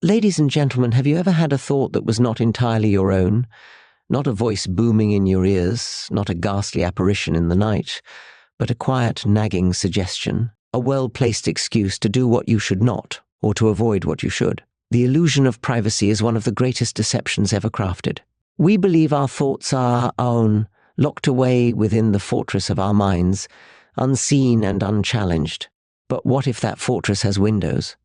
Ladies and gentlemen, have you ever had a thought that was not entirely your own? Not a voice booming in your ears, not a ghastly apparition in the night, but a quiet, nagging suggestion, a well-placed excuse to do what you should not, or to avoid what you should. The illusion of privacy is one of the greatest deceptions ever crafted. We believe our thoughts are our own, locked away within the fortress of our minds, unseen and unchallenged. But what if that fortress has windows?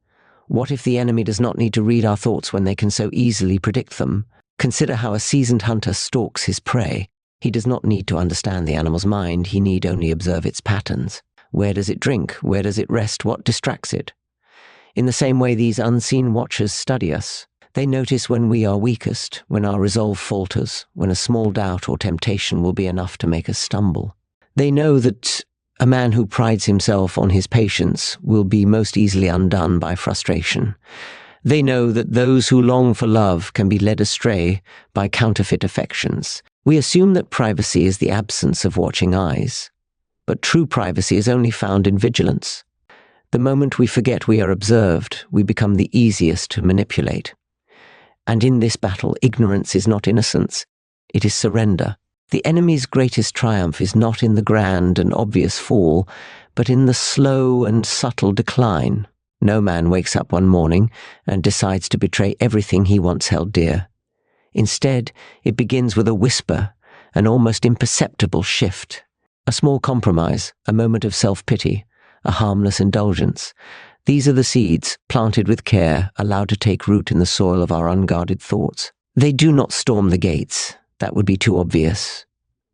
What if the enemy does not need to read our thoughts when they can so easily predict them? Consider how a seasoned hunter stalks his prey. He does not need to understand the animal's mind, he need only observe its patterns. Where does it drink? Where does it rest? What distracts it? In the same way, these unseen watchers study us. They notice when we are weakest, when our resolve falters, when a small doubt or temptation will be enough to make us stumble. They know that a man who prides himself on his patience will be most easily undone by frustration. They know that those who long for love can be led astray by counterfeit affections. We assume that privacy is the absence of watching eyes, but true privacy is only found in vigilance. The moment we forget we are observed, we become the easiest to manipulate. And in this battle, ignorance is not innocence, it is surrender. The enemy's greatest triumph is not in the grand and obvious fall, but in the slow and subtle decline. No man wakes up one morning and decides to betray everything he once held dear. Instead, it begins with a whisper, an almost imperceptible shift, a small compromise, a moment of self-pity, a harmless indulgence. These are the seeds, planted with care, allowed to take root in the soil of our unguarded thoughts. They do not storm the gates. That would be too obvious,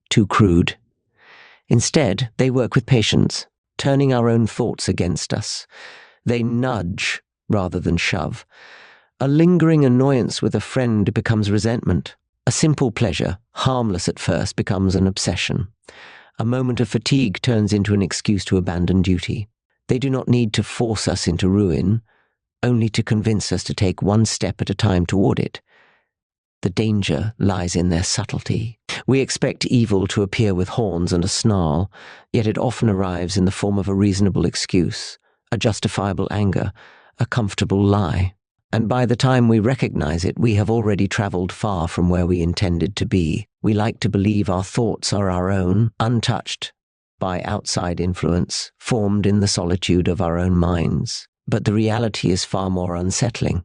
too crude. Instead, they work with patience, turning our own thoughts against us. They nudge rather than shove. A lingering annoyance with a friend becomes resentment. A simple pleasure, harmless at first, becomes an obsession. A moment of fatigue turns into an excuse to abandon duty. They do not need to force us into ruin, only to convince us to take one step at a time toward it. The danger lies in their subtlety. We expect evil to appear with horns and a snarl, yet it often arrives in the form of a reasonable excuse, a justifiable anger, a comfortable lie. And by the time we recognize it, we have already traveled far from where we intended to be. We like to believe our thoughts are our own, untouched by outside influence, formed in the solitude of our own minds. But the reality is far more unsettling.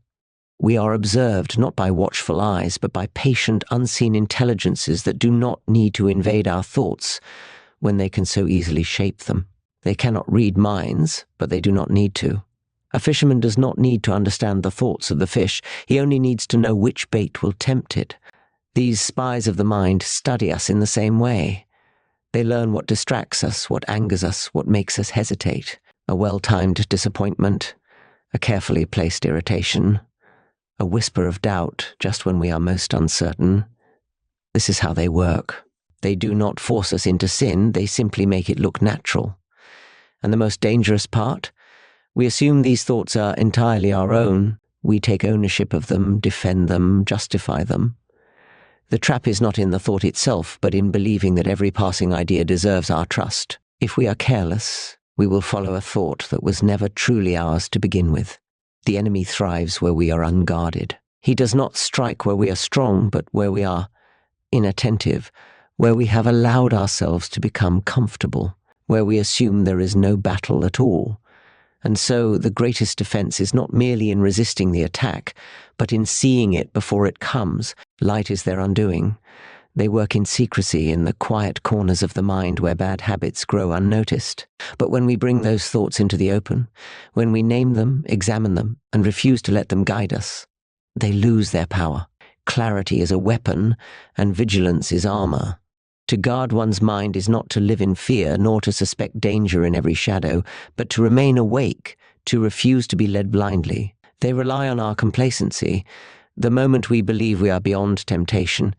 We are observed not by watchful eyes, but by patient, unseen intelligences that do not need to invade our thoughts when they can so easily shape them. They cannot read minds, but they do not need to. A fisherman does not need to understand the thoughts of the fish. He only needs to know which bait will tempt it. These spies of the mind study us in the same way. They learn what distracts us, what angers us, what makes us hesitate. A well-timed disappointment, a carefully placed irritation, a whisper of doubt just when we are most uncertain. This is how they work. They do not force us into sin, they simply make it look natural. And the most dangerous part? We assume these thoughts are entirely our own. We take ownership of them, defend them, justify them. The trap is not in the thought itself, but in believing that every passing idea deserves our trust. If we are careless, we will follow a thought that was never truly ours to begin with. The enemy thrives where we are unguarded. He does not strike where we are strong, but where we are inattentive, where we have allowed ourselves to become comfortable, where we assume there is no battle at all. And so the greatest defense is not merely in resisting the attack, but in seeing it before it comes. Light is their undoing. They work in secrecy in the quiet corners of the mind where bad habits grow unnoticed. But when we bring those thoughts into the open, when we name them, examine them, and refuse to let them guide us, they lose their power. Clarity is a weapon, and vigilance is armor. To guard one's mind is not to live in fear, nor to suspect danger in every shadow, but to remain awake, to refuse to be led blindly. They rely on our complacency. The moment we believe we are beyond temptation,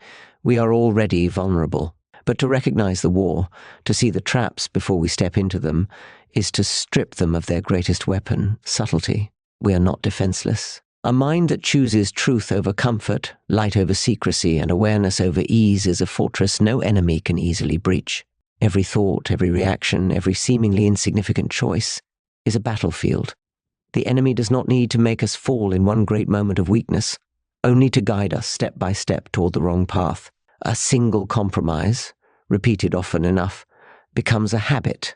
we are already vulnerable. But to recognize the war, to see the traps before we step into them, is to strip them of their greatest weapon, subtlety. We are not defenseless. A mind that chooses truth over comfort, light over secrecy, and awareness over ease is a fortress no enemy can easily breach. Every thought, every reaction, every seemingly insignificant choice is a battlefield. The enemy does not need to make us fall in one great moment of weakness, only to guide us step by step toward the wrong path. A single compromise, repeated often enough, becomes a habit.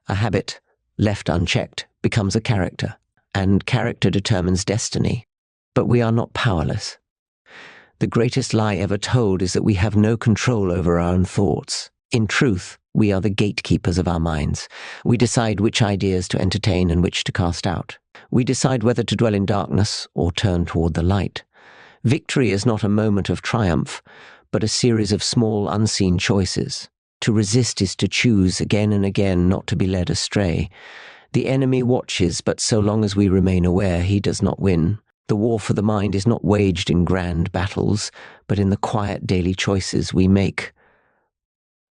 A habit, left unchecked, becomes a character, and character determines destiny. But we are not powerless. The greatest lie ever told is that we have no control over our own thoughts. In truth, we are the gatekeepers of our minds. We decide which ideas to entertain and which to cast out. We decide whether to dwell in darkness or turn toward the light. Victory is not a moment of triumph, but a series of small, unseen choices. To resist is to choose again and again not to be led astray. The enemy watches, but so long as we remain aware, he does not win. The war for the mind is not waged in grand battles, but in the quiet daily choices we make.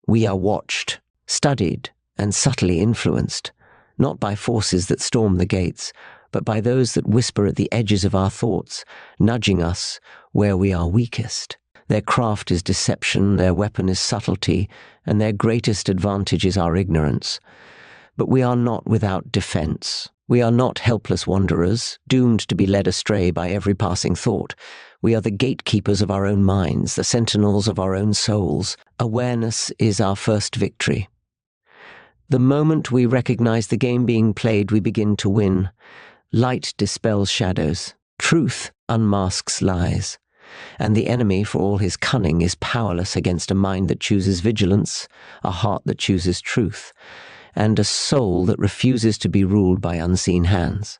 We are watched, studied, and subtly influenced, not by forces that storm the gates, but by those that whisper at the edges of our thoughts, nudging us where we are weakest. Their craft is deception, their weapon is subtlety, and their greatest advantage is our ignorance. But we are not without defense. We are not helpless wanderers, doomed to be led astray by every passing thought. We are the gatekeepers of our own minds, the sentinels of our own souls. Awareness is our first victory. The moment we recognize the game being played, we begin to win. Light dispels shadows. Truth unmasks lies. And the enemy, for all his cunning, is powerless against a mind that chooses vigilance, a heart that chooses truth, and a soul that refuses to be ruled by unseen hands.